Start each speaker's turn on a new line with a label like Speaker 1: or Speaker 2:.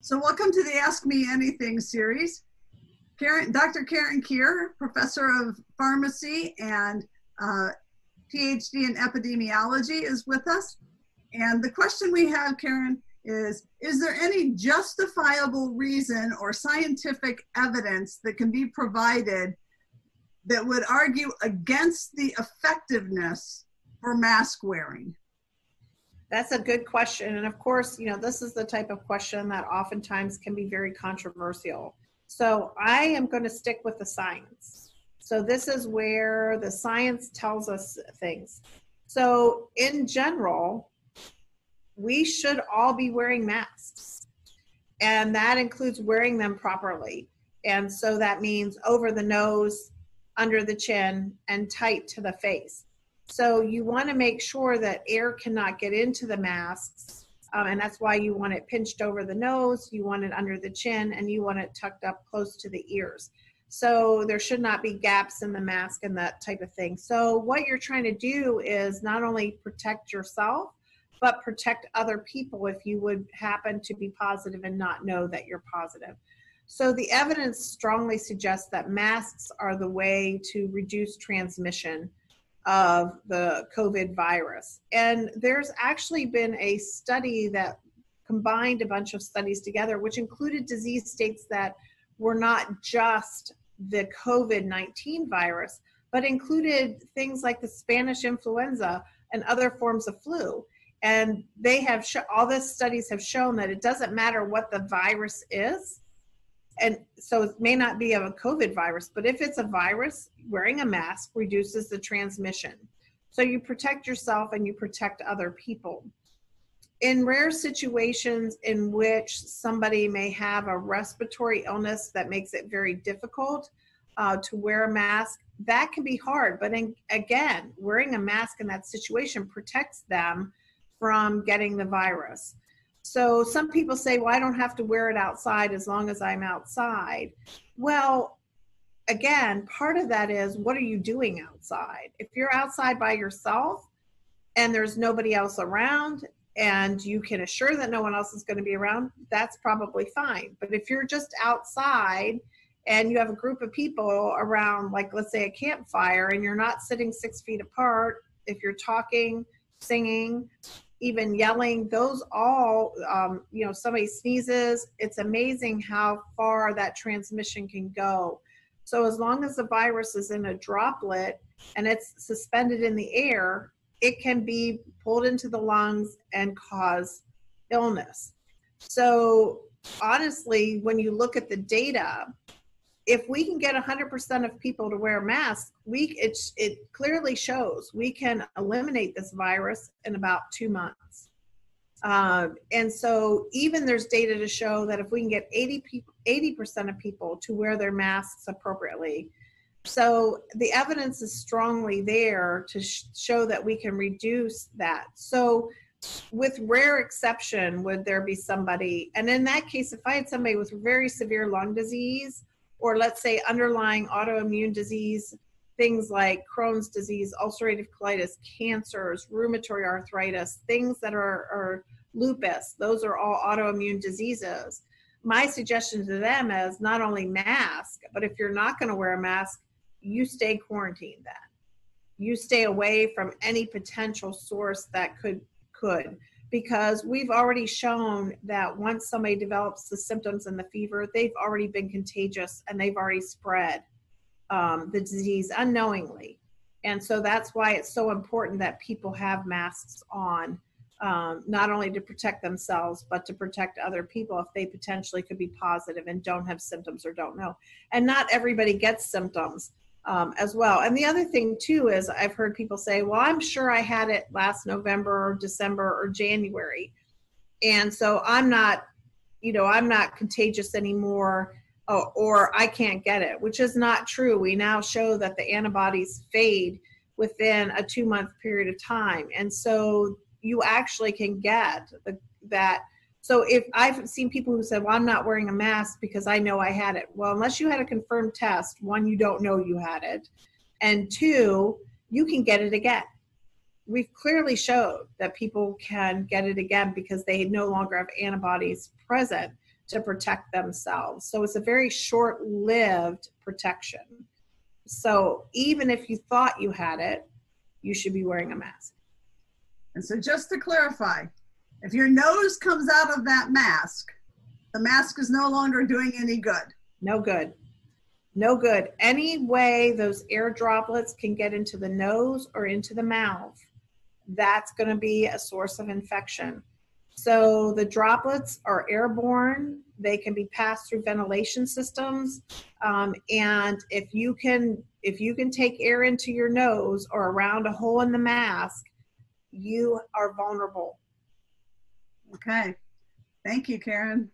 Speaker 1: So welcome to the Ask Me Anything series. Dr. Karen Kier, professor of pharmacy and PhD in epidemiology, is with us. And the question we have, Karen, is there any justifiable reason or scientific evidence that can be provided that would argue against the effectiveness for mask wearing?
Speaker 2: That's a good question. And of course, this is the type of question that oftentimes can be very controversial. So I am going to stick with the science. So this is where the science tells us things. So in general, we should all be wearing masks. And that includes wearing them properly. And so that means over the nose, under the chin, and tight to the face. So you want to make sure that air cannot get into the masks, and that's why you want it pinched over the nose, you want it under the chin, and you want it tucked up close to the ears. So there should not be gaps in the mask and that type of thing. So what you're trying to do is not only protect yourself, but protect other people if you would happen to be positive and not know that you're positive. So the evidence strongly suggests that masks are the way to reduce transmission of the COVID virus. And there's actually been a study that combined a bunch of studies together, which included disease states that were not just the COVID-19 virus, but included things like the Spanish influenza and other forms of flu. And they have all the studies have shown that it doesn't matter what the virus is. And so it may not be a COVID virus, but if it's a virus, wearing a mask reduces the transmission. So you protect yourself and you protect other people. In rare situations in which somebody may have a respiratory illness that makes it very difficult to wear a mask, that can be hard. But again, wearing a mask in that situation protects them from getting the virus. So some people say, well, I don't have to wear it outside as long as I'm outside. Well, again, part of that is, what are you doing outside? If you're outside by yourself and there's nobody else around and you can assure that no one else is going to be around, that's probably fine. But if you're just outside and you have a group of people around, like let's say a campfire, and you're not sitting 6 feet apart, if you're talking, singing, even yelling, those all, somebody sneezes, it's amazing how far that transmission can go. So as long as the virus is in a droplet and it's suspended in the air, it can be pulled into the lungs and cause illness. So honestly, when you look at the data, if we can get 100% of people to wear masks, it clearly shows we can eliminate this virus in about 2 months. And so even there's data to show that if we can get 80% of people to wear their masks appropriately, so the evidence is strongly there to show that we can reduce that. So with rare exception, would there be somebody, and in that case, if I had somebody with very severe lung disease, or let's say underlying autoimmune disease, things like Crohn's disease, ulcerative colitis, cancers, rheumatoid arthritis, things that are lupus, those are all autoimmune diseases. My suggestion to them is not only mask, but if you're not going to wear a mask, you stay quarantined then. You stay away from any potential source that could. Because we've already shown that once somebody develops the symptoms and the fever, they've already been contagious and they've already spread the disease unknowingly. And so that's why it's so important that people have masks on, not only to protect themselves, but to protect other people if they potentially could be positive and don't have symptoms or don't know. And not everybody gets symptoms as well. And the other thing too is I've heard people say, well, I'm sure I had it last November or December or January. And so I'm not contagious anymore, or I can't get it, which is not true. We now show that the antibodies fade within a 2-month period of time. And so you actually can get that. So if I've seen people who said, well, I'm not wearing a mask because I know I had it. Well, unless you had a confirmed test, 1, you don't know you had it. And 2, you can get it again. We've clearly showed that people can get it again because they no longer have antibodies present. to protect themselves. So it's a very short-lived protection. So even if you thought you had it, you should be wearing a mask.
Speaker 1: And so just to clarify, if your nose comes out of that mask, the mask is no longer doing any good.
Speaker 2: No good. No good. Any way those air droplets can get into the nose or into the mouth, that's going to be a source of infection. So the droplets are airborne. They can be passed through ventilation systems. And if you can take air into your nose or around a hole in the mask, you are vulnerable.
Speaker 1: Okay. Thank you, Karen.